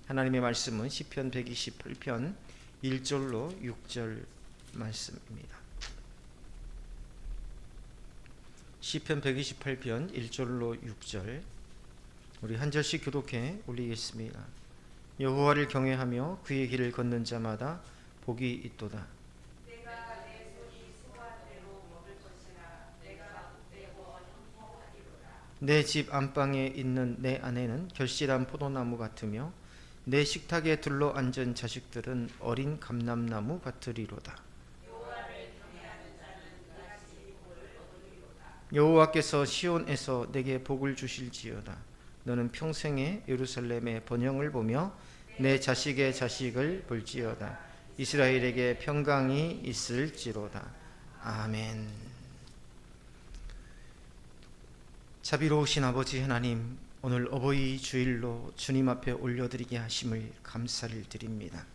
하나님의 말씀은 시편 128편 1절로 6절 말씀입니다. 시편 128편 1절로 6절 우리 한 절씩 교독해 올리겠습니다. 여호와를 경외하며 그의 길을 걷는 자마다 복이 있도다. 내가 내 손이 수고한 대로 먹을 것이라. 내가 복되고 형통하리로다. 내 집 안방에 있는 내 아내는 결실한 포도나무 같으며 내 식탁에 둘러앉은 자식들은 어린 감람나무 같으리로다. 여호와를 경외하는 자는 그같이 복을 얻으리로다. 여호와께서 시온에서 내게 복을 주실지어다. 너는 평생에 예루살렘의 번영을 보며 내 자식의 자식을 볼지어다. 이스라엘에게 평강이 있을지로다. 아멘. 자비로우신 아버지 하나님, 오늘 어버이 주일로 주님 앞에 올려드리게 하심을 감사를 드립니다.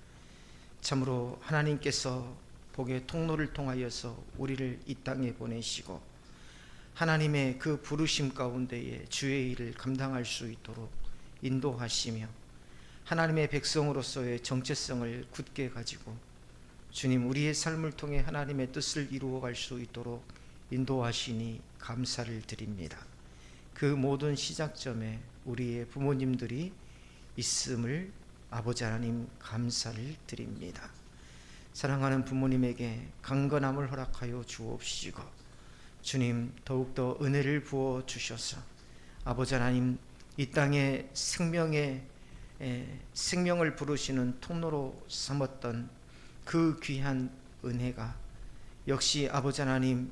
참으로 하나님께서 복의 통로를 통하여서 우리를 이 땅에 보내시고 하나님의 그 부르심 가운데에 주의 일을 감당할 수 있도록 인도하시며 하나님의 백성으로서의 정체성을 굳게 가지고 주님 우리의 삶을 통해 하나님의 뜻을 이루어갈 수 있도록 인도하시니 감사를 드립니다. 그 모든 시작점에 우리의 부모님들이 있음을 아버지 하나님 감사를 드립니다. 사랑하는 부모님에게 강건함을 허락하여 주옵시고 주님 더욱더 은혜를 부어 주셔서 아버지 하나님 이 땅에 생명을 부르시는 통로로 삼았던 그 귀한 은혜가 역시 아버지 하나님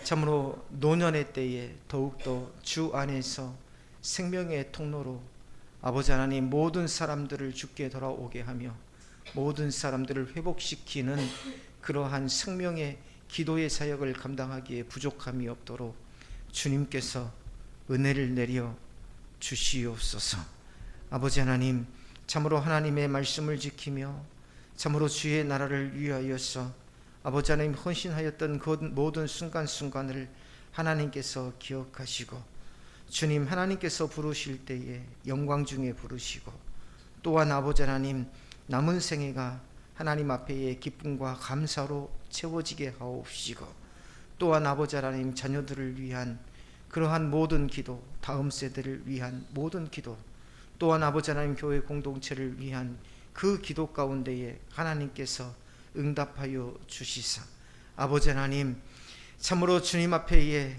참으로 노년의 때에 더욱더 주 안에서 생명의 통로로 아버지 하나님 모든 사람들을 주께 돌아오게 하며 모든 사람들을 회복시키는 그러한 생명의 기도의 사역을 감당하기에 부족함이 없도록 주님께서 은혜를 내려 주시옵소서. 아버지 하나님 참으로 하나님의 말씀을 지키며 참으로 주의 나라를 위하여서 아버지 하나님 헌신하였던 그 모든 순간순간을 하나님께서 기억하시고 주님 하나님께서 부르실 때에 영광 중에 부르시고 또한 아버지 하나님 남은 생애가 하나님 앞에의 기쁨과 감사로 채워지게 하옵시고 또한 아버지 하나님 자녀들을 위한 그러한 모든 기도 다음 세대를 위한 모든 기도 또한 아버지 하나님 교회 공동체를 위한 그 기도 가운데에 하나님께서 응답하여 주시사 아버지 하나님 참으로 주님 앞에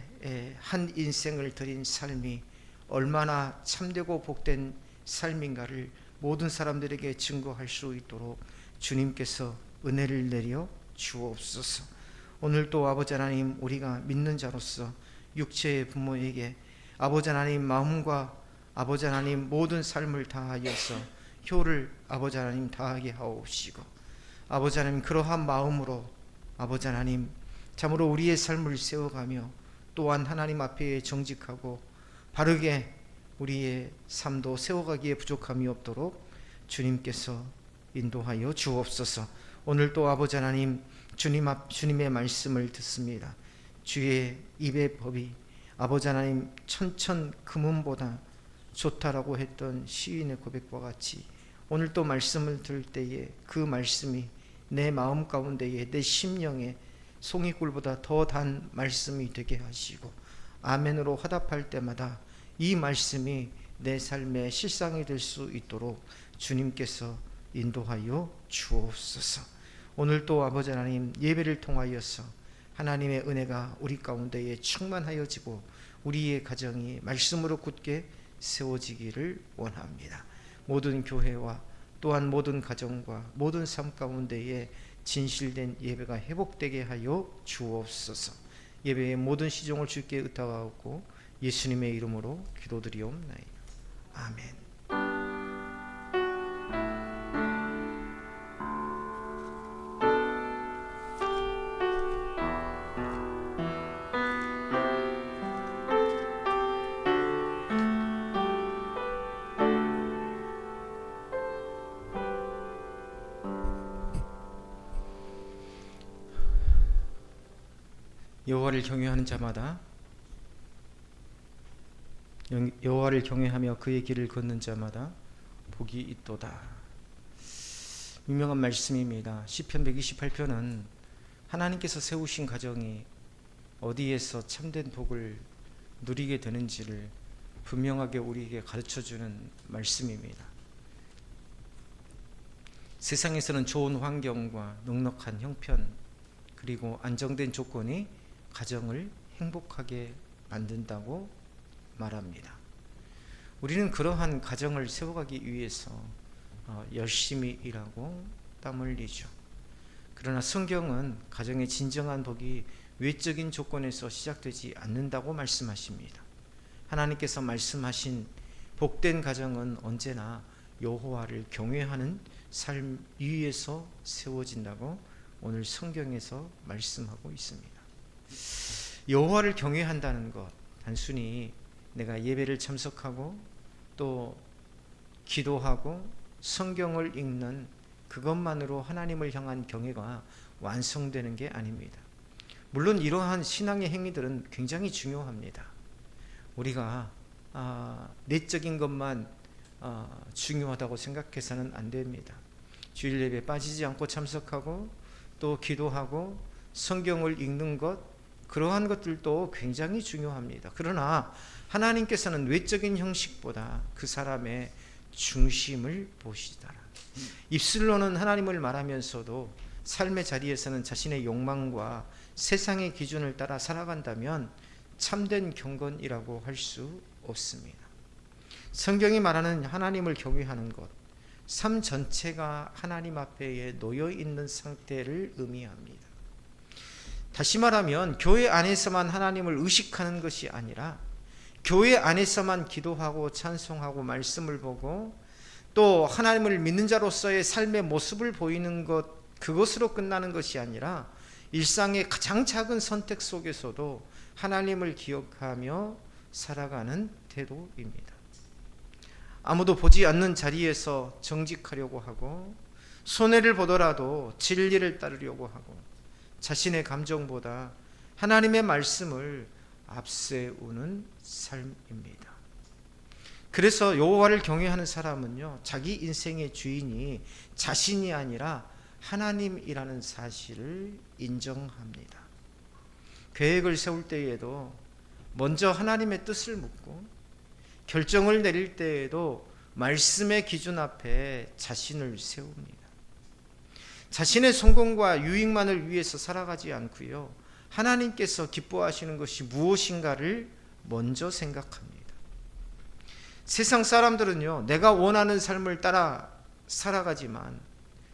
한 인생을 드린 삶이 얼마나 참되고 복된 삶인가를 모든 사람들에게 증거할 수 있도록 주님께서 은혜를 내려 주옵소서. 오늘도 아버지 하나님 우리가 믿는 자로서 육체의 부모에게 아버지 하나님 마음과 아버지 하나님 모든 삶을 다하여서 효를 아버지 하나님 다하게 하옵시고 아버지 하나님 그러한 마음으로 아버지 하나님 참으로 우리의 삶을 세워가며 또한 하나님 앞에 정직하고 바르게 우리의 삶도 세워가기에 부족함이 없도록 주님께서 인도하여 주옵소서. 오늘도 아버지 하나님 주님의 말씀을 듣습니다. 주의 입의 법이 아버지 하나님 천천 금은보다 좋다라고 했던 시인의 고백과 같이 오늘 또 말씀을 들을 때에 그 말씀이 내 마음 가운데에 내 심령에 송이꿀보다 더 단 말씀이 되게 하시고 아멘으로 화답할 때마다 이 말씀이 내 삶의 실상이 될 수 있도록 주님께서 인도하여 주옵소서. 오늘 또 아버지 하나님 예배를 통하여서 하나님의 은혜가 우리 가운데에 충만하여지고 우리의 가정이 말씀으로 굳게 세워지기를 원합니다. 모든 교회와 또한 모든 가정과 모든 삶 가운데에 진실된 예배가 회복되게 하여 주옵소서. 예배의 모든 시종을 주께 의탁하고 예수님의 이름으로 기도드리옵나이다. 아멘. 여호와를 경외하는 자마다 여호와를 경외하며 그의 길을 걷는 자마다 복이 있도다. 유명한 말씀입니다. 시편 128편은 하나님께서 세우신 가정이 어디에서 참된 복을 누리게 되는지를 분명하게 우리에게 가르쳐주는 말씀입니다. 세상에서는 좋은 환경과 넉넉한 형편 그리고 안정된 조건이 가정을 행복하게 만든다고 말합니다. 우리는 그러한 가정을 세워가기 위해서 열심히 일하고 땀 흘리죠. 그러나 성경은 가정의 진정한 복이 외적인 조건에서 시작되지 않는다고 말씀하십니다. 하나님께서 말씀하신 복된 가정은 언제나 여호와를 경외하는 삶 위에서 세워진다고 오늘 성경에서 말씀하고 있습니다. 여호와를 경외한다는 것, 단순히 내가 예배를 참석하고 또 기도하고 성경을 읽는 그것만으로 하나님을 향한 경외가 완성되는 게 아닙니다. 물론 이러한 신앙의 행위들은 굉장히 중요합니다. 우리가 내적인 것만 중요하다고 생각해서는 안 됩니다. 주일 예배 빠지지 않고 참석하고 또 기도하고 성경을 읽는 것, 그러한 것들도 굉장히 중요합니다. 그러나 하나님께서는 외적인 형식보다 그 사람의 중심을 보시더라. 입술로는 하나님을 말하면서도 삶의 자리에서는 자신의 욕망과 세상의 기준을 따라 살아간다면 참된 경건이라고 할 수 없습니다. 성경이 말하는 하나님을 경외하는 것, 삶 전체가 하나님 앞에 놓여 있는 상태를 의미합니다. 다시 말하면 교회 안에서만 하나님을 의식하는 것이 아니라 교회 안에서만 기도하고 찬송하고 말씀을 보고 또 하나님을 믿는 자로서의 삶의 모습을 보이는 것, 그것으로 끝나는 것이 아니라 일상의 가장 작은 선택 속에서도 하나님을 기억하며 살아가는 태도입니다. 아무도 보지 않는 자리에서 정직하려고 하고 손해를 보더라도 진리를 따르려고 하고 자신의 감정보다 하나님의 말씀을 앞세우는 삶입니다. 그래서 여호와를 경외하는 사람은요, 자기 인생의 주인이 자신이 아니라 하나님이라는 사실을 인정합니다. 계획을 세울 때에도 먼저 하나님의 뜻을 묻고 결정을 내릴 때에도 말씀의 기준 앞에 자신을 세웁니다. 자신의 성공과 유익만을 위해서 살아가지 않고요, 하나님께서 기뻐하시는 것이 무엇인가를 먼저 생각합니다. 세상 사람들은요, 내가 원하는 삶을 따라 살아가지만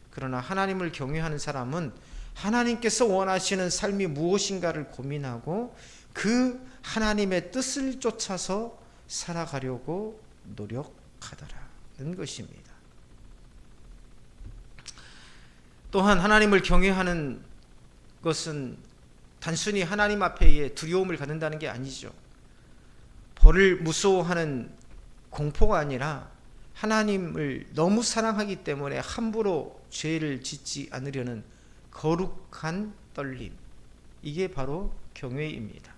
그러나 하나님을 경외하는 사람은 하나님께서 원하시는 삶이 무엇인가를 고민하고 그 하나님의 뜻을 쫓아서 살아가려고 노력하더라는 것입니다. 또한 하나님을 경외하는 것은 단순히 하나님 앞에 두려움을 갖는다는 게 아니죠. 벌을 무서워하는 공포가 아니라 하나님을 너무 사랑하기 때문에 함부로 죄를 짓지 않으려는 거룩한 떨림, 이게 바로 경외입니다.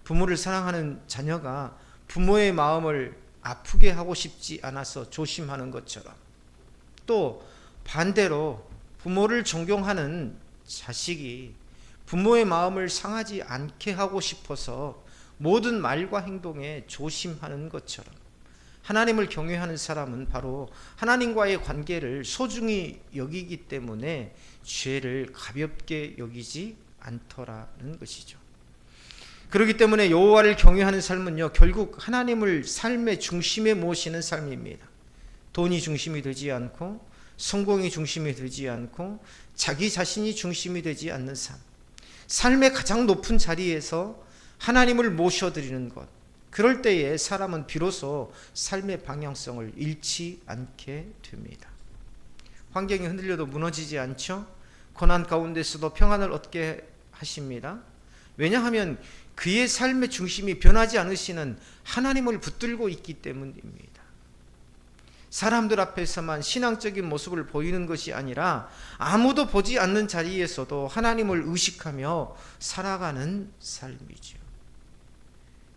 부모를 사랑하는 자녀가 부모의 마음을 아프게 하고 싶지 않아서 조심하는 것처럼, 또 반대로 부모를 존경하는 자식이 부모의 마음을 상하지 않게 하고 싶어서 모든 말과 행동에 조심하는 것처럼, 하나님을 경외하는 사람은 바로 하나님과의 관계를 소중히 여기기 때문에 죄를 가볍게 여기지 않더라는 것이죠. 그렇기 때문에 여호와를 경외하는 삶은요, 결국 하나님을 삶의 중심에 모시는 삶입니다. 돈이 중심이 되지 않고 성공이 중심이 되지 않고 자기 자신이 중심이 되지 않는 삶, 삶의 가장 높은 자리에서 하나님을 모셔드리는 것, 그럴 때에 사람은 비로소 삶의 방향성을 잃지 않게 됩니다. 환경이 흔들려도 무너지지 않죠. 고난 가운데서도 평안을 얻게 하십니다. 왜냐하면 그의 삶의 중심이 변하지 않으시는 하나님을 붙들고 있기 때문입니다. 사람들 앞에서만 신앙적인 모습을 보이는 것이 아니라 아무도 보지 않는 자리에서도 하나님을 의식하며 살아가는 삶이죠.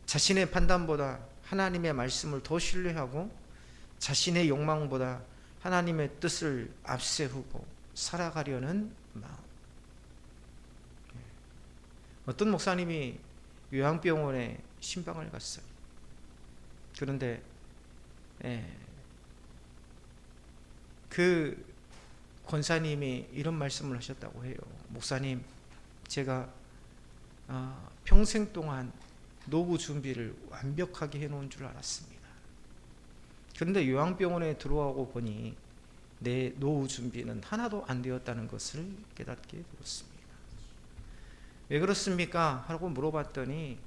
자신의 판단보다 하나님의 말씀을 더 신뢰하고 자신의 욕망보다 하나님의 뜻을 앞세우고 살아가려는 마음. 어떤 목사님이 요양병원에 신방을 갔어요. 그런데 그 권사님이 이런 말씀을 하셨다고 해요. 목사님, 제가 평생 동안 노후 준비를 완벽하게 해놓은 줄 알았습니다. 그런데 요양병원에 들어오고 보니 내 노후 준비는 하나도 안 되었다는 것을 깨닫게 되었습니다. 왜 그렇습니까? 하고 물어봤더니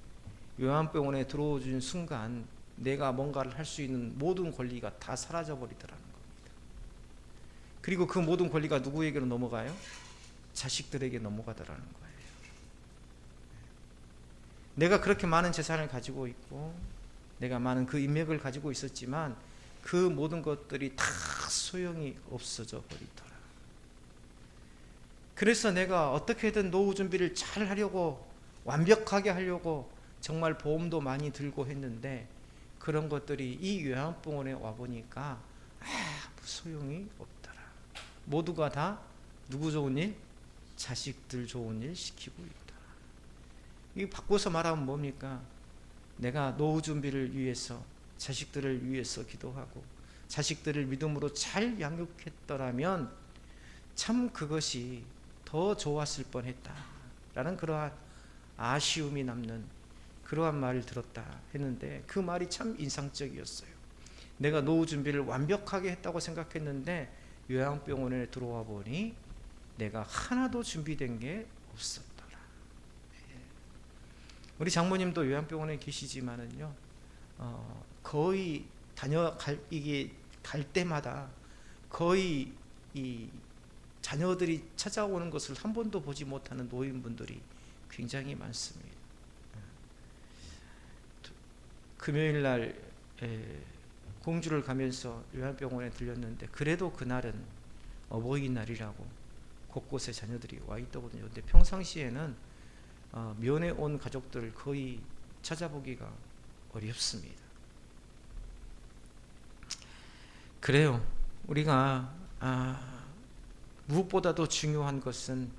요양병원에 들어오는 순간 내가 뭔가를 할 수 있는 모든 권리가 다 사라져 버리더라는 겁니다. 그리고 그 모든 권리가 누구에게로 넘어가요? 자식들에게 넘어가더라는 거예요. 내가 그렇게 많은 재산을 가지고 있고 내가 많은 그 인맥을 가지고 있었지만 그 모든 것들이 다 소용이 없어져 버리더라. 그래서 내가 어떻게든 노후 준비를 잘 하려고, 완벽하게 하려고 정말 보험도 많이 들고 했는데 그런 것들이 이 요양병원에 와보니까 아무 소용이 없더라. 모두가 다 누구 좋은 일? 자식들 좋은 일 시키고 있더라. 이 바꿔서 말하면 뭡니까? 내가 노후 준비를 위해서, 자식들을 위해서 기도하고 자식들을 믿음으로 잘 양육했더라면 참 그것이 더 좋았을 뻔했다 라는 그러한 아쉬움이 남는 그러한 말을 들었다 했는데, 그 말이 참 인상적이었어요. 내가 노후 준비를 완벽하게 했다고 생각했는데 요양병원에 들어와 보니 내가 하나도 준비된 게 없었더라. 우리 장모님도 요양병원에 계시지만은요, 거의 갈 때마다 거의 이 자녀들이 찾아오는 것을 한 번도 보지 못하는 노인분들이 굉장히 많습니다. 금요일 날 공주를 가면서 요양병원에 들렸는데 그래도 그날은 어버이날이라고 곳곳에 자녀들이 와 있더군요. 근데 평상시에는 면회 온 가족들 거의 찾아보기가 어렵습니다. 그래요. 우리가 무엇보다도 중요한 것은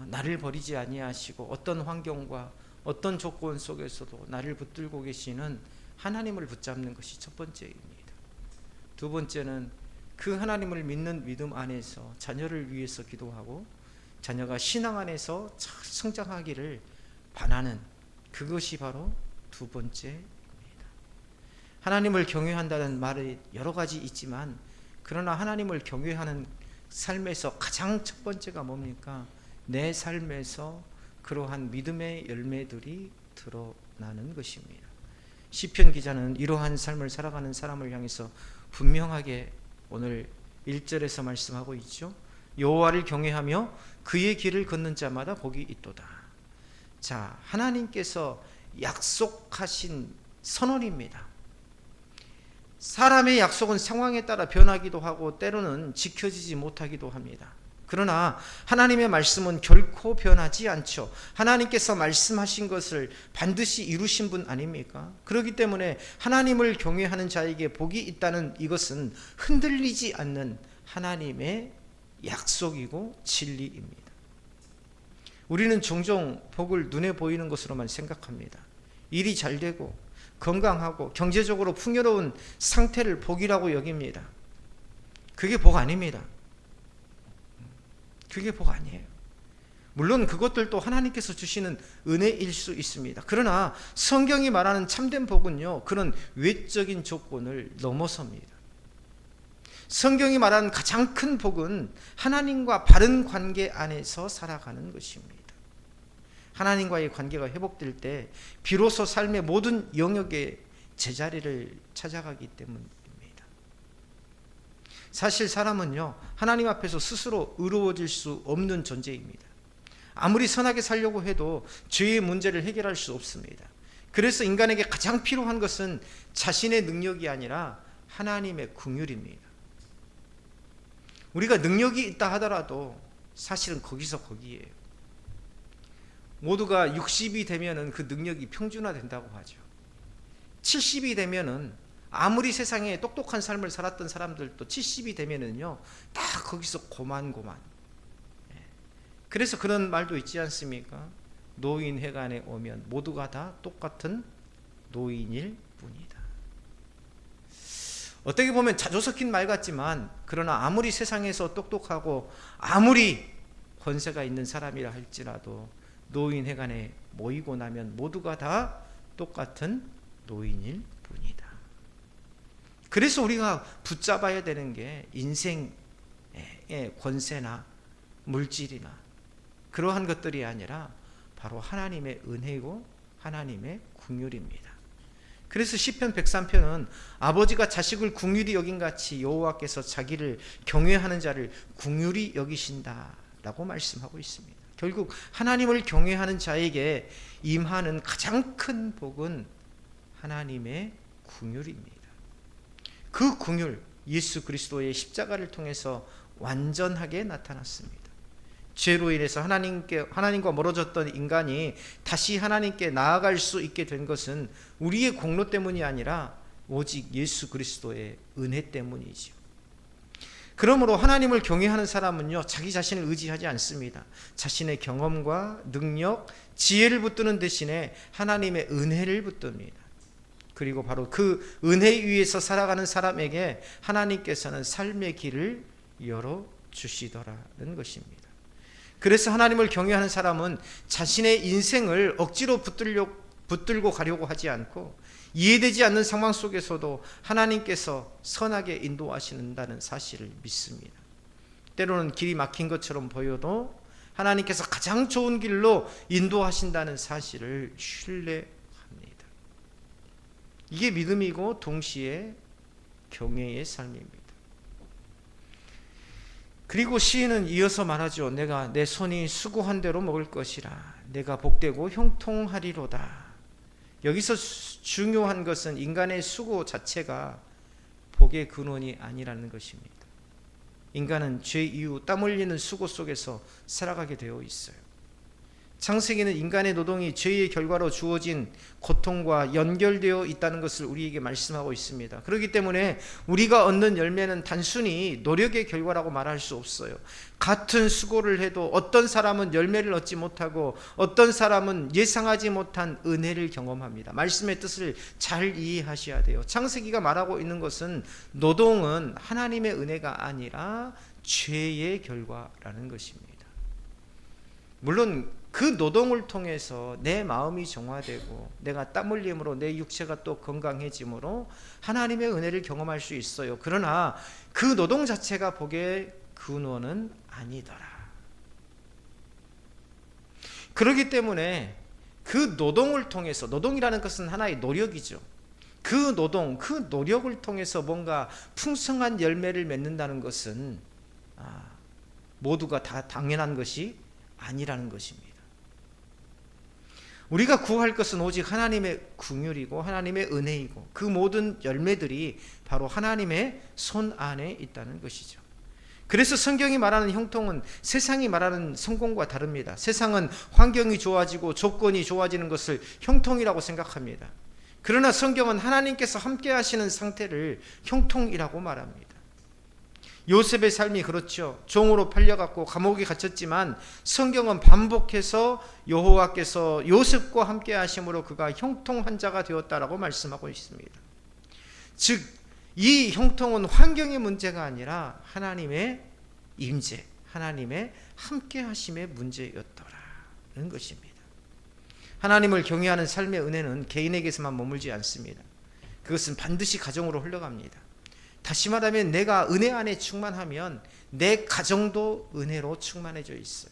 나를 버리지 아니하시고 어떤 환경과 어떤 조건 속에서도 나를 붙들고 계시는 하나님을 붙잡는 것이 첫 번째입니다. 두 번째는 그 하나님을 믿는 믿음 안에서 자녀를 위해서 기도하고 자녀가 신앙 안에서 잘 성장하기를 바라는 그것이 바로 두 번째입니다. 하나님을 경외한다는 말이 여러 가지 있지만 그러나 하나님을 경외하는 삶에서 가장 첫 번째가 뭡니까? 내 삶에서 그러한 믿음의 열매들이 드러나는 것입니다. 시편 기자는 이러한 삶을 살아가는 사람을 향해서 분명하게 오늘 1절에서 말씀하고 있죠. 여호와를 경외하며 그의 길을 걷는 자마다 복이 있도다. 자, 하나님께서 약속하신 선언입니다. 사람의 약속은 상황에 따라 변하기도 하고 때로는 지켜지지 못하기도 합니다. 그러나 하나님의 말씀은 결코 변하지 않죠. 하나님께서 말씀하신 것을 반드시 이루신 분 아닙니까? 그렇기 때문에 하나님을 경외하는 자에게 복이 있다는 이것은 흔들리지 않는 하나님의 약속이고 진리입니다. 우리는 종종 복을 눈에 보이는 것으로만 생각합니다. 일이 잘 되고 건강하고 경제적으로 풍요로운 상태를 복이라고 여깁니다. 그게 복 아닙니다. 그게 복 아니에요. 물론 그것들도 하나님께서 주시는 은혜일 수 있습니다. 그러나 성경이 말하는 참된 복은요, 그런 외적인 조건을 넘어섭니다. 성경이 말하는 가장 큰 복은 하나님과 바른 관계 안에서 살아가는 것입니다. 하나님과의 관계가 회복될 때 비로소 삶의 모든 영역에 제자리를 찾아가기 때문입니다. 사실 사람은요, 하나님 앞에서 스스로 의로워질 수 없는 존재입니다. 아무리 선하게 살려고 해도 죄의 문제를 해결할 수 없습니다. 그래서 인간에게 가장 필요한 것은 자신의 능력이 아니라 하나님의 긍휼입니다. 우리가 능력이 있다 하더라도 사실은 거기서 거기에요. 모두가 60이 되면은 그 능력이 평준화된다고 하죠. 70이 되면은 아무리 세상에 똑똑한 삶을 살았던 사람들도 70이 되면은요 다 거기서 고만고만. 그래서 그런 말도 있지 않습니까? 노인회관에 오면 모두가 다 똑같은 노인일 뿐이다. 어떻게 보면 자주 섞인 말 같지만, 그러나 아무리 세상에서 똑똑하고 아무리 권세가 있는 사람이라 할지라도 노인회관에 모이고 나면 모두가 다 똑같은 노인일 뿐이다. 그래서 우리가 붙잡아야 되는 게 인생의 권세나 물질이나 그러한 것들이 아니라 바로 하나님의 은혜고 하나님의 긍휼입니다. 그래서 시편 103편은 아버지가 자식을 긍휼히 여긴 같이 여호와께서 자기를 경외하는 자를 긍휼히 여기신다라고 말씀하고 있습니다. 결국 하나님을 경외하는 자에게 임하는 가장 큰 복은 하나님의 긍휼입니다. 그 긍휼, 예수 그리스도의 십자가를 통해서 완전하게 나타났습니다. 죄로 인해서 하나님과 멀어졌던 인간이 다시 하나님께 나아갈 수 있게 된 것은 우리의 공로 때문이 아니라 오직 예수 그리스도의 은혜 때문이지요. 그러므로 하나님을 경외하는 사람은요, 자기 자신을 의지하지 않습니다. 자신의 경험과 능력, 지혜를 붙드는 대신에 하나님의 은혜를 붙듭니다. 그리고 바로 그 은혜 위에서 살아가는 사람에게 하나님께서는 삶의 길을 열어주시더라는 것입니다. 그래서 하나님을 경외하는 사람은 자신의 인생을 억지로 붙들고 가려고 하지 않고, 이해되지 않는 상황 속에서도 하나님께서 선하게 인도하신다는 사실을 믿습니다. 때로는 길이 막힌 것처럼 보여도 하나님께서 가장 좋은 길로 인도하신다는 사실을 신뢰합니다. 이게 믿음이고 동시에 경외의 삶입니다. 그리고 시인은 이어서 말하죠. 내가 내 손이 수고한 대로 먹을 것이라. 내가 복되고 형통하리로다. 여기서 중요한 것은 인간의 수고 자체가 복의 근원이 아니라는 것입니다. 인간은 죄 이후 땀 흘리는 수고 속에서 살아가게 되어 있어요. 창세기는 인간의 노동이 죄의 결과로 주어진 고통과 연결되어 있다는 것을 우리에게 말씀하고 있습니다. 그렇기 때문에 우리가 얻는 열매는 단순히 노력의 결과라고 말할 수 없어요. 같은 수고를 해도 어떤 사람은 열매를 얻지 못하고 어떤 사람은 예상하지 못한 은혜를 경험합니다. 말씀의 뜻을 잘 이해하셔야 돼요. 창세기가 말하고 있는 것은 노동은 하나님의 은혜가 아니라 죄의 결과라는 것입니다. 물론 그 노동을 통해서 내 마음이 정화되고 내가 땀 흘림으로 내 육체가 또 건강해짐으로 하나님의 은혜를 경험할 수 있어요. 그러나 그 노동 자체가 복의 근원은 아니더라. 그렇기 때문에 그 노동을 통해서, 노동이라는 것은 하나의 노력이죠. 그 노동, 그 노력을 통해서 뭔가 풍성한 열매를 맺는다는 것은 모두가 다 당연한 것이 아니라는 것입니다. 우리가 구할 것은 오직 하나님의 긍휼이고 하나님의 은혜이고, 그 모든 열매들이 바로 하나님의 손 안에 있다는 것이죠. 그래서 성경이 말하는 형통은 세상이 말하는 성공과 다릅니다. 세상은 환경이 좋아지고 조건이 좋아지는 것을 형통이라고 생각합니다. 그러나 성경은 하나님께서 함께 하시는 상태를 형통이라고 말합니다. 요셉의 삶이 그렇죠. 종으로 팔려갔고 감옥에 갇혔지만 성경은 반복해서 여호와께서 요셉과 함께 하심으로 그가 형통한 자가 되었다라고 말씀하고 있습니다. 즉, 이 형통은 환경의 문제가 아니라 하나님의 임재, 하나님의 함께 하심의 문제였더라는 것입니다. 하나님을 경외하는 삶의 은혜는 개인에게서만 머물지 않습니다. 그것은 반드시 가정으로 흘러갑니다. 다시 말하면 내가 은혜 안에 충만하면 내 가정도 은혜로 충만해져 있어요.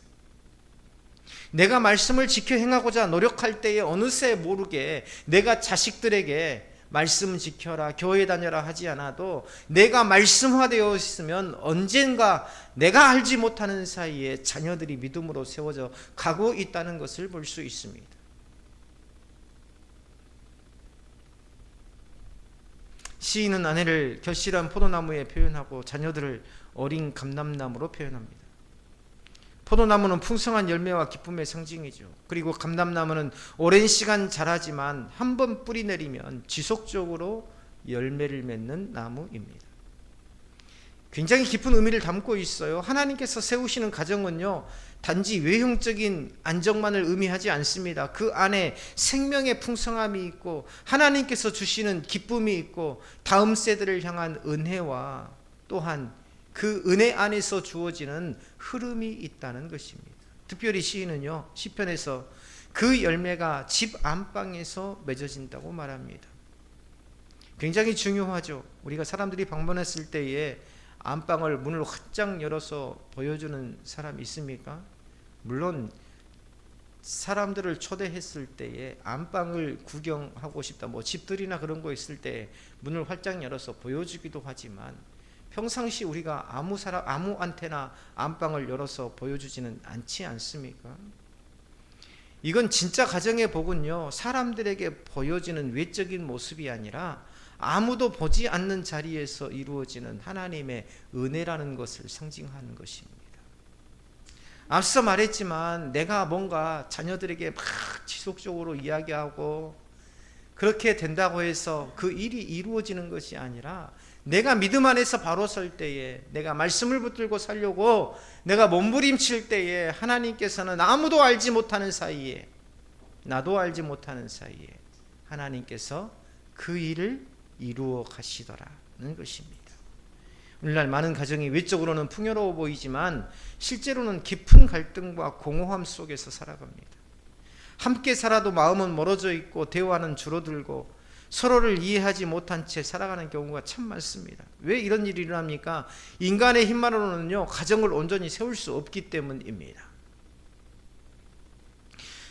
내가 말씀을 지켜 행하고자 노력할 때에 어느새 모르게 내가 자식들에게 말씀 지켜라, 교회 다녀라 하지 않아도 내가 말씀화되어 있으면 언젠가 내가 알지 못하는 사이에 자녀들이 믿음으로 세워져 가고 있다는 것을 볼 수 있습니다. 시인은 아내를 결실한 포도나무에 표현하고 자녀들을 어린 감람나무로 표현합니다. 포도나무는 풍성한 열매와 기쁨의 상징이죠. 그리고 감람나무는 오랜 시간 자라지만 한 번 뿌리 내리면 지속적으로 열매를 맺는 나무입니다. 굉장히 깊은 의미를 담고 있어요. 하나님께서 세우시는 가정은요, 단지 외형적인 안정만을 의미하지 않습니다. 그 안에 생명의 풍성함이 있고 하나님께서 주시는 기쁨이 있고 다음 세대를 향한 은혜와 또한 그 은혜 안에서 주어지는 흐름이 있다는 것입니다. 특별히 시인은요, 시편에서 그 열매가 집 안방에서 맺어진다고 말합니다. 굉장히 중요하죠. 우리가 사람들이 방문했을 때에 안방을 문을 활짝 열어서 보여주는 사람이 있습니까? 물론 사람들을 초대했을 때에 안방을 구경하고 싶다, 뭐 집들이나 그런 거 있을 때 문을 활짝 열어서 보여주기도 하지만 평상시 우리가 아무한테나 안방을 열어서 보여주지는 않지 않습니까? 이건 진짜 가정의 복은요, 사람들에게 보여지는 외적인 모습이 아니라 아무도 보지 않는 자리에서 이루어지는 하나님의 은혜라는 것을 상징하는 것입니다. 앞서 말했지만 내가 뭔가 자녀들에게 막 지속적으로 이야기하고 그렇게 된다고 해서 그 일이 이루어지는 것이 아니라 내가 믿음 안에서 바로 설 때에, 내가 말씀을 붙들고 살려고 내가 몸부림칠 때에 하나님께서는 아무도 알지 못하는 사이에, 나도 알지 못하는 사이에 하나님께서 그 일을 이루어 가시더라는 것입니다. 오늘날 많은 가정이 외적으로는 풍요로워 보이지만 실제로는 깊은 갈등과 공허함 속에서 살아갑니다. 함께 살아도 마음은 멀어져 있고 대화는 줄어들고 서로를 이해하지 못한 채 살아가는 경우가 참 많습니다. 왜 이런 일이 일어납니까? 인간의 힘만으로는요, 가정을 온전히 세울 수 없기 때문입니다.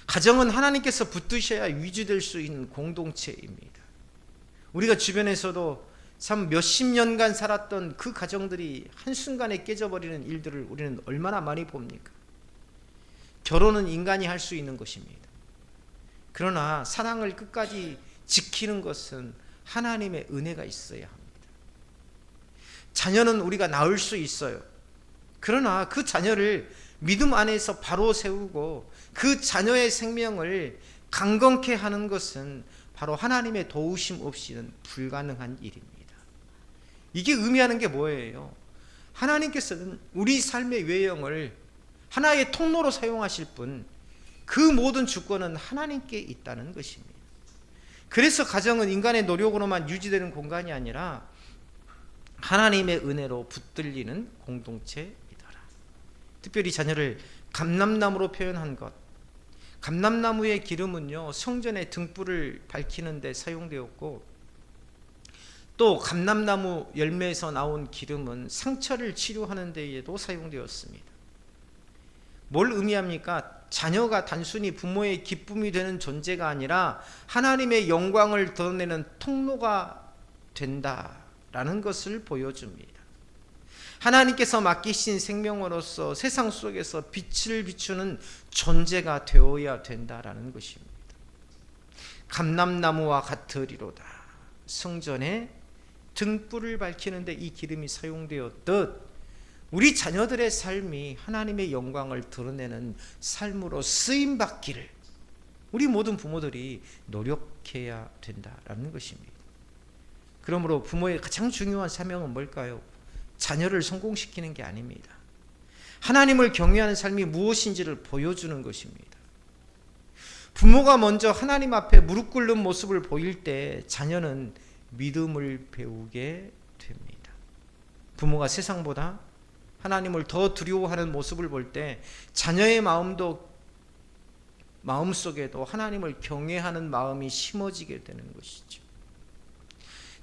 가정은 하나님께서 붙드셔야 유지될 수 있는 공동체입니다. 우리가 주변에서도 참 몇십 년간 살았던 그 가정들이 한순간에 깨져버리는 일들을 우리는 얼마나 많이 봅니까? 결혼은 인간이 할 수 있는 것입니다. 그러나 사랑을 끝까지 지키는 것은 하나님의 은혜가 있어야 합니다. 자녀는 우리가 낳을 수 있어요. 그러나 그 자녀를 믿음 안에서 바로 세우고 그 자녀의 생명을 강건케 하는 것은 바로 하나님의 도우심 없이는 불가능한 일입니다. 이게 의미하는 게 뭐예요? 하나님께서는 우리 삶의 외형을 하나의 통로로 사용하실 뿐 그 모든 주권은 하나님께 있다는 것입니다. 그래서 가정은 인간의 노력으로만 유지되는 공간이 아니라 하나님의 은혜로 붙들리는 공동체이더라. 특별히 자녀를 감람나무로 표현한 것, 감람나무의 기름은요, 성전의 등불을 밝히는 데 사용되었고, 또 감람나무 열매에서 나온 기름은 상처를 치료하는 데에도 사용되었습니다. 뭘 의미합니까? 자녀가 단순히 부모의 기쁨이 되는 존재가 아니라 하나님의 영광을 드러내는 통로가 된다라는 것을 보여줍니다. 하나님께서 맡기신 생명으로서 세상 속에서 빛을 비추는 존재가 되어야 된다라는 것입니다. 감람나무와 같으리로다. 성전에 등불을 밝히는데 이 기름이 사용되었듯 우리 자녀들의 삶이 하나님의 영광을 드러내는 삶으로 쓰임받기를 우리 모든 부모들이 노력해야 된다라는 것입니다. 그러므로 부모의 가장 중요한 사명은 뭘까요? 자녀를 성공시키는 게 아닙니다. 하나님을 경외하는 삶이 무엇인지를 보여주는 것입니다. 부모가 먼저 하나님 앞에 무릎 꿇는 모습을 보일 때 자녀는 믿음을 배우게 됩니다. 부모가 세상보다 하나님을 더 두려워하는 모습을 볼 때 자녀의 마음속에도 하나님을 경외하는 마음이 심어지게 되는 것이죠.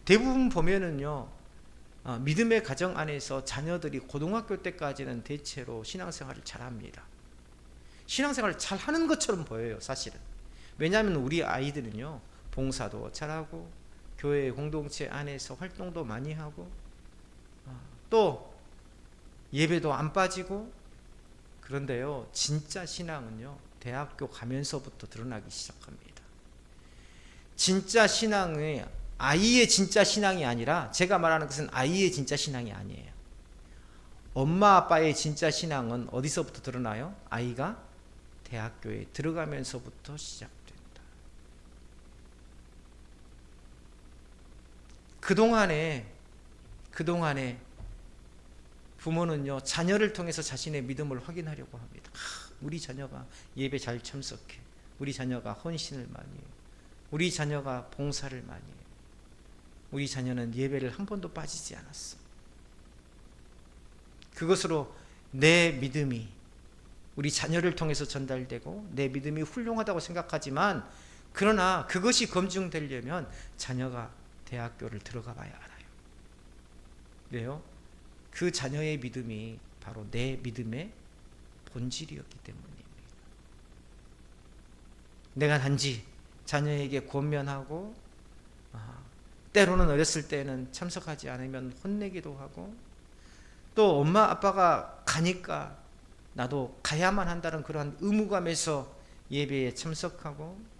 대부분 보면은요, 믿음의 가정 안에서 자녀들이 고등학교 때까지는 대체로 신앙생활을 잘합니다. 신앙생활을 잘하는 것처럼 보여요, 사실은. 왜냐하면 우리 아이들은요, 봉사도 잘하고 교회 공동체 안에서 활동도 많이 하고 또 예배도 안 빠지고. 그런데요, 진짜 신앙은요, 대학교 가면서부터 드러나기 시작합니다. 진짜 신앙의 아이의 진짜 신앙이 아니라, 제가 말하는 것은 아이의 진짜 신앙이 아니에요. 엄마 아빠의 진짜 신앙은 어디서부터 드러나요? 아이가 대학교에 들어가면서부터 시작된다. 그동안에 부모는요, 자녀를 통해서 자신의 믿음을 확인하려고 합니다. 우리 자녀가 예배 잘 참석해. 우리 자녀가 헌신을 많이 해요. 우리 자녀가 봉사를 많이 해요. 우리 자녀는 예배를 한 번도 빠지지 않았어. 그것으로 내 믿음이 우리 자녀를 통해서 전달되고 내 믿음이 훌륭하다고 생각하지만, 그러나 그것이 검증되려면 자녀가 대학교를 들어가 봐야 알아요. 왜요? 그 자녀의 믿음이 바로 내 믿음의 본질이었기 때문입니다. 내가 단지 자녀에게 권면하고, 때로는 어렸을 때는 참석하지 않으면 혼내기도 하고, 또 엄마 아빠가 가니까 나도 가야만 한다는 그러한 의무감에서 예배에 참석하고,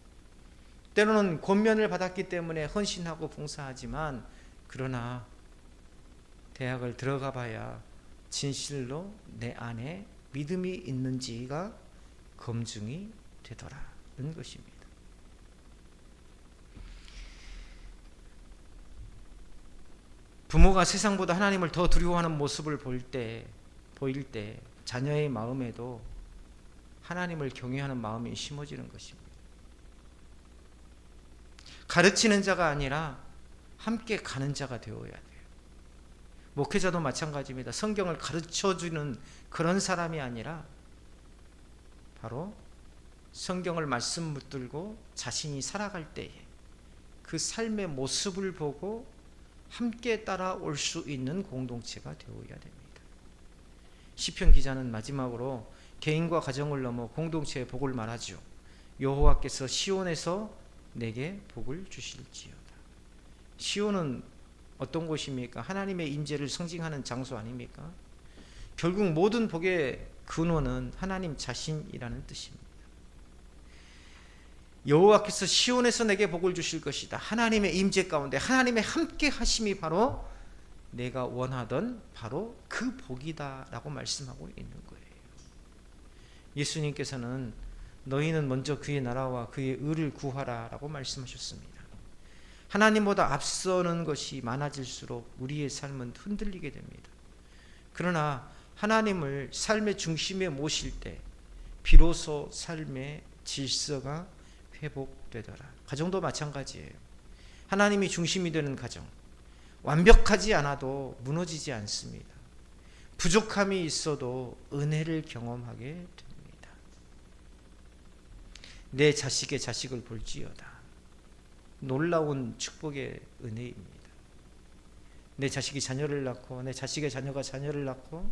때로는 권면을 받았기 때문에 헌신하고 봉사하지만, 그러나 대학을 들어가 봐야 진실로 내 안에 믿음이 있는지가 검증이 되더라는 것입니다. 부모가 세상보다 하나님을 더 두려워하는 모습을 보일 때 자녀의 마음에도 하나님을 경외하는 마음이 심어지는 것입니다. 가르치는 자가 아니라 함께 가는 자가 되어야 돼요. 목회자도 마찬가지입니다. 성경을 가르쳐주는 그런 사람이 아니라 바로 성경을 말씀 붙들고 자신이 살아갈 때에 그 삶의 모습을 보고 함께 따라올 수 있는 공동체가 되어야 됩니다. 시편 기자는 마지막으로 개인과 가정을 넘어 공동체의 복을 말하죠. 여호와께서 시온에서 내게 복을 주실지어다. 시온은 어떤 곳입니까? 하나님의 임재를 상징하는 장소 아닙니까? 결국 모든 복의 근원은 하나님 자신이라는 뜻입니다. 여호와께서 시온에서 내게 복을 주실 것이다. 하나님의 임재 가운데 하나님의 함께 하심이 바로 내가 원하던 바로 그 복이다 라고 말씀하고 있는 거예요. 예수님께서는 너희는 먼저 그의 나라와 그의 의를 구하라 라고 말씀하셨습니다. 하나님보다 앞서는 것이 많아질수록 우리의 삶은 흔들리게 됩니다. 그러나 하나님을 삶의 중심에 모실 때 비로소 삶의 질서가 회복되더라. 가정도 마찬가지예요. 하나님이 중심이 되는 가정, 완벽하지 않아도 무너지지 않습니다. 부족함이 있어도 은혜를 경험하게 됩니다. 내 자식의 자식을 볼지어다. 놀라운 축복의 은혜입니다. 내 자식이 자녀를 낳고 내 자식의 자녀가 자녀를 낳고,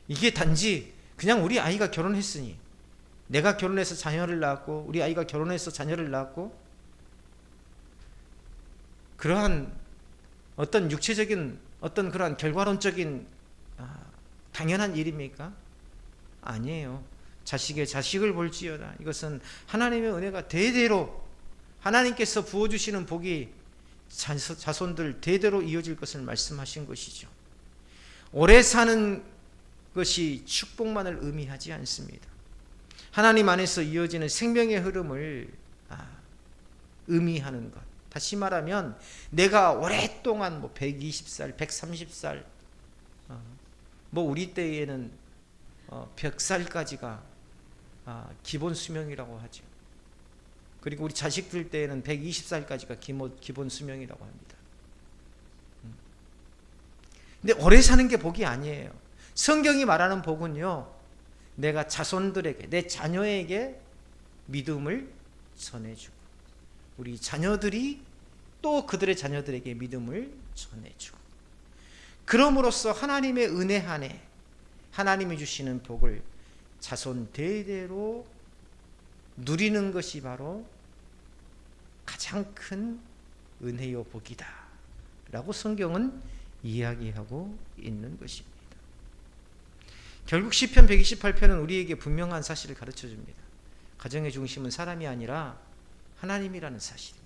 이게 단지 그냥 우리 아이가 결혼했으니, 내가 결혼해서 자녀를 낳았고 우리 아이가 결혼해서 자녀를 낳았고, 그러한 어떤 육체적인 어떤 그러한 결과론적인 당연한 일입니까? 아니에요. 자식의 자식을 볼지어다. 이것은 하나님의 은혜가 대대로 하나님께서 부어주시는 복이 자손들 대대로 이어질 것을 말씀하신 것이죠. 오래 사는 것이 축복만을 의미하지 않습니다. 하나님 안에서 이어지는 생명의 흐름을 의미하는 것. 다시 말하면 내가 오랫동안 120살, 130살, 우리 때에는 100살까지가 기본 수명이라고 하죠. 그리고 우리 자식들 때에는 120살까지가 기본 수명이라고 합니다. 근데 오래 사는 게 복이 아니에요. 성경이 말하는 복은요, 내가 자손들에게, 내 자녀에게 믿음을 전해주고 우리 자녀들이 또 그들의 자녀들에게 믿음을 전해주고, 그럼으로써 하나님의 은혜 안에 하나님이 주시는 복을 자손 대대로 누리는 것이 바로 가장 큰 은혜요 복이다 라고 성경은 이야기하고 있는 것입니다. 결국 시편 128편은 우리에게 분명한 사실을 가르쳐 줍니다. 가정의 중심은 사람이 아니라 하나님이라는 사실입니다.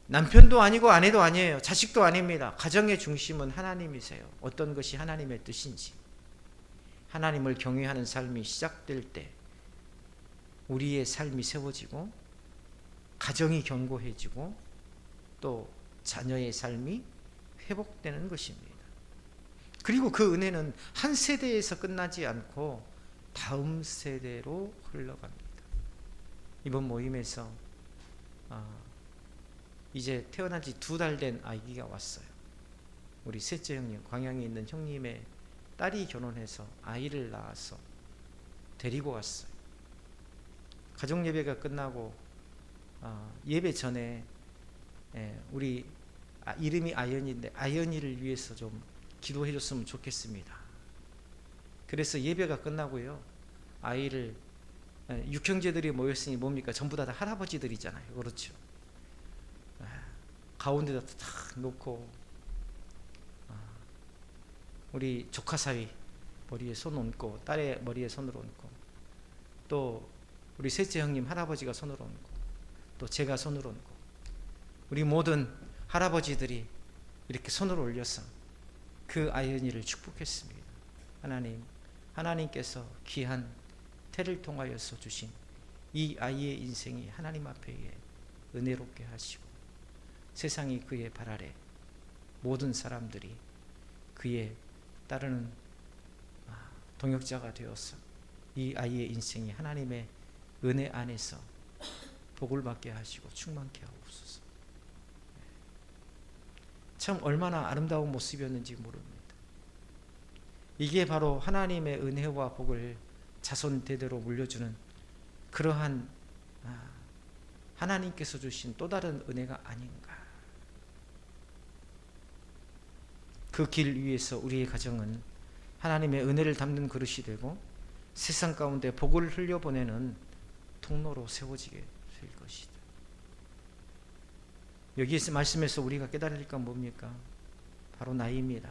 남편도 아니고 아내도 아니에요. 자식도 아닙니다. 가정의 중심은 하나님이세요. 어떤 것이 하나님의 뜻인지, 하나님을 경외하는 삶이 시작될 때 우리의 삶이 세워지고 가정이 견고해지고 또 자녀의 삶이 회복되는 것입니다. 그리고 그 은혜는 한 세대에서 끝나지 않고 다음 세대로 흘러갑니다. 이번 모임에서 이제 태어난 지 2달 된 아기가 왔어요. 우리 셋째 형님, 광양에 있는 형님의 딸이 결혼해서 아이를 낳아서 데리고 왔어요. 가족 예배가 끝나고 예배 전에 우리 이름이 아연이인데 아연이를 위해서 좀 기도해 줬으면 좋겠습니다. 그래서 예배가 끝나고요, 아이를 육형제들이 모였으니 뭡니까? 전부 다 할아버지들이잖아요. 그렇죠? 가운데다 탁 놓고 우리 조카 사위 머리에 손 얹고, 딸의 머리에 손을 얹고, 또 우리 셋째 형님 할아버지가 손을 얹고, 또 제가 손을 얹고, 우리 모든 할아버지들이 이렇게 손을 올려서 그 아이언이를 축복했습니다. 하나님께서 귀한 태를 통하여서 주신 이 아이의 인생이 하나님 앞에 은혜롭게 하시고, 세상이 그의 발 아래 모든 사람들이 그의 따르는 동역자가 되어서 이 아이의 인생이 하나님의 은혜 안에서 복을 받게 하시고 충만케 하옵소서. 참 얼마나 아름다운 모습이었는지 모릅니다. 이게 바로 하나님의 은혜와 복을 자손 대대로 물려주는 그러한 하나님께서 주신 또 다른 은혜가 아닌가. 그 길 위에서 우리의 가정은 하나님의 은혜를 담는 그릇이 되고 세상 가운데 복을 흘려보내는 통로로 세워지게 될 것이다. 여기에서 말씀에서 우리가 깨달을 건 뭡니까? 바로 나입니다.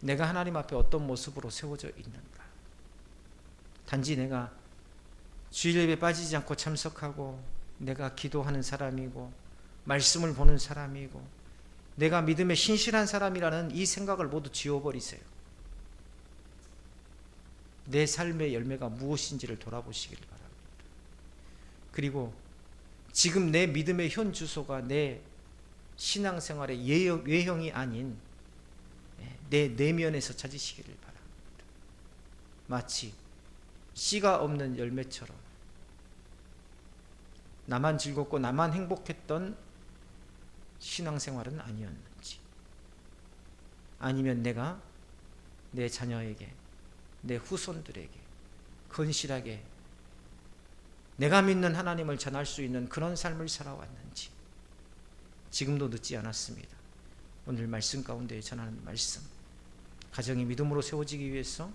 내가 하나님 앞에 어떤 모습으로 세워져 있는가. 단지 내가 주일 예배 빠지지 않고 참석하고, 내가 기도하는 사람이고, 말씀을 보는 사람이고, 내가 믿음에 신실한 사람이라는 이 생각을 모두 지워버리세요. 내 삶의 열매가 무엇인지를 돌아보시길 바랍니다. 그리고 지금 내 믿음의 현 주소가 내 신앙생활의 외형이 아닌 내 내면에서 찾으시기를 바랍니다. 마치 씨가 없는 열매처럼 나만 즐겁고 나만 행복했던 신앙생활은 아니었는지, 아니면 내가 내 자녀에게, 내 후손들에게 건실하게 내가 믿는 하나님을 전할 수 있는 그런 삶을 살아왔는지, 지금도 늦지 않았습니다. 오늘 말씀 가운데 전하는 말씀, 가정이 믿음으로 세워지기 위해서,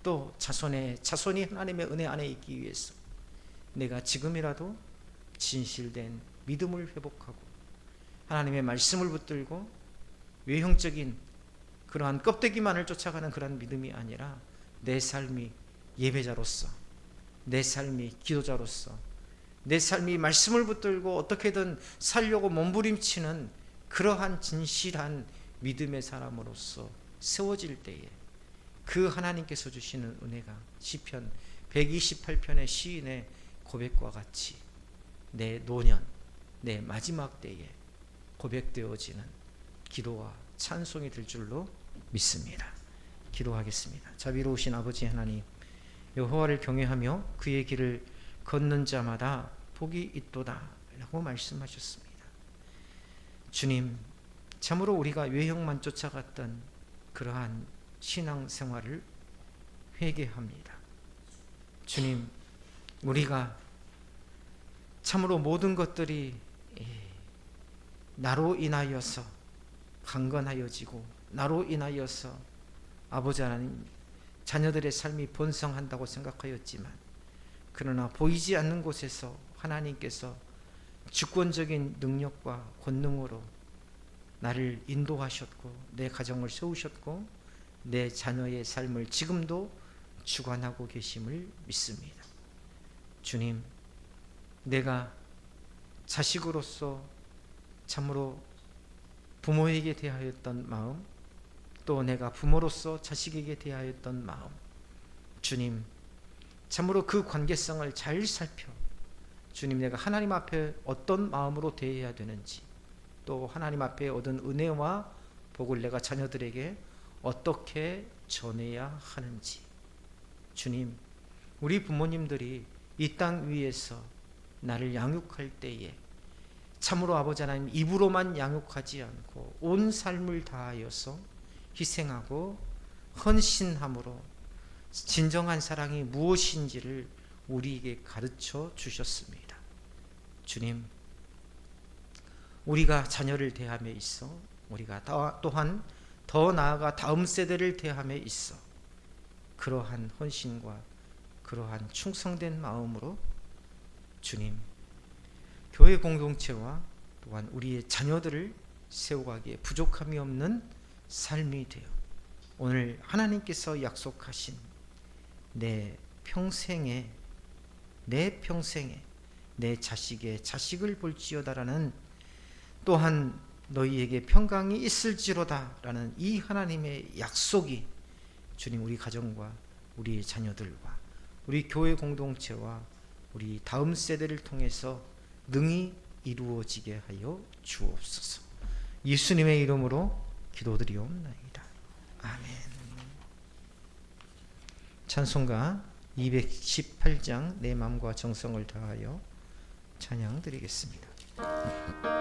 또 자손이 하나님의 은혜 안에 있기 위해서 내가 지금이라도 진실된 믿음을 회복하고 하나님의 말씀을 붙들고 외형적인 그러한 껍데기만을 쫓아가는 그런 믿음이 아니라 내 삶이 예배자로서, 내 삶이 기도자로서, 내 삶이 말씀을 붙들고 어떻게든 살려고 몸부림치는 그러한 진실한 믿음의 사람으로서 세워질 때에 그 하나님께서 주시는 은혜가 시편 128편의 시인의 고백과 같이 내 노년, 내 마지막 때에 고백되어지는 기도와 찬송이 될 줄로 믿습니다. 기도하겠습니다. 자비로우신 아버지 하나님, 여호와를 경외하며 그의 길을 걷는 자마다 복이 있도다 라고 말씀하셨습니다. 주님, 참으로 우리가 외형만 쫓아갔던 그러한 신앙생활을 회개합니다. 주님, 우리가 참으로 모든 것들이 나로 인하여서 강건하여지고, 나로 인하여서 아버지 하나님 자녀들의 삶이 번성한다고 생각하였지만, 그러나 보이지 않는 곳에서 하나님께서 주권적인 능력과 권능으로 나를 인도하셨고, 내 가정을 세우셨고, 내 자녀의 삶을 지금도 주관하고 계심을 믿습니다. 주님, 내가 자식으로서 참으로 부모에게 대하였던 마음, 또 내가 부모로서 자식에게 대하였던 마음, 주님, 참으로 그 관계성을 잘 살펴 주님, 내가 하나님 앞에 어떤 마음으로 대해야 되는지, 또 하나님 앞에 얻은 은혜와 복을 내가 자녀들에게 어떻게 전해야 하는지. 주님, 우리 부모님들이 이 땅 위에서 나를 양육할 때에 참으로 아버지 하나님, 입으로만 양육하지 않고 온 삶을 다하여서 희생하고 헌신함으로 진정한 사랑이 무엇인지를 우리에게 가르쳐 주셨습니다. 주님, 우리가 자녀를 대함에 있어 우리가 또한 더 나아가 다음 세대를 대함에 있어 그러한 헌신과 그러한 충성된 마음으로 주님, 교회 공동체와 또한 우리의 자녀들을 세워가기에 부족함이 없는 삶이 되어 오늘 하나님께서 약속하신 내 평생에 내 자식의 자식을 볼지어다라는, 또한 너희에게 평강이 있을지로다 라는 이 하나님의 약속이 주님, 우리 가정과 우리 자녀들과 우리 교회 공동체와 우리 다음 세대를 통해서 능히 이루어지게 하여 주옵소서. 예수님의 이름으로 기도드리옵나이다. 아멘. 찬송가 218장 내 마음과 정성을 다하여 찬양 드리겠습니다.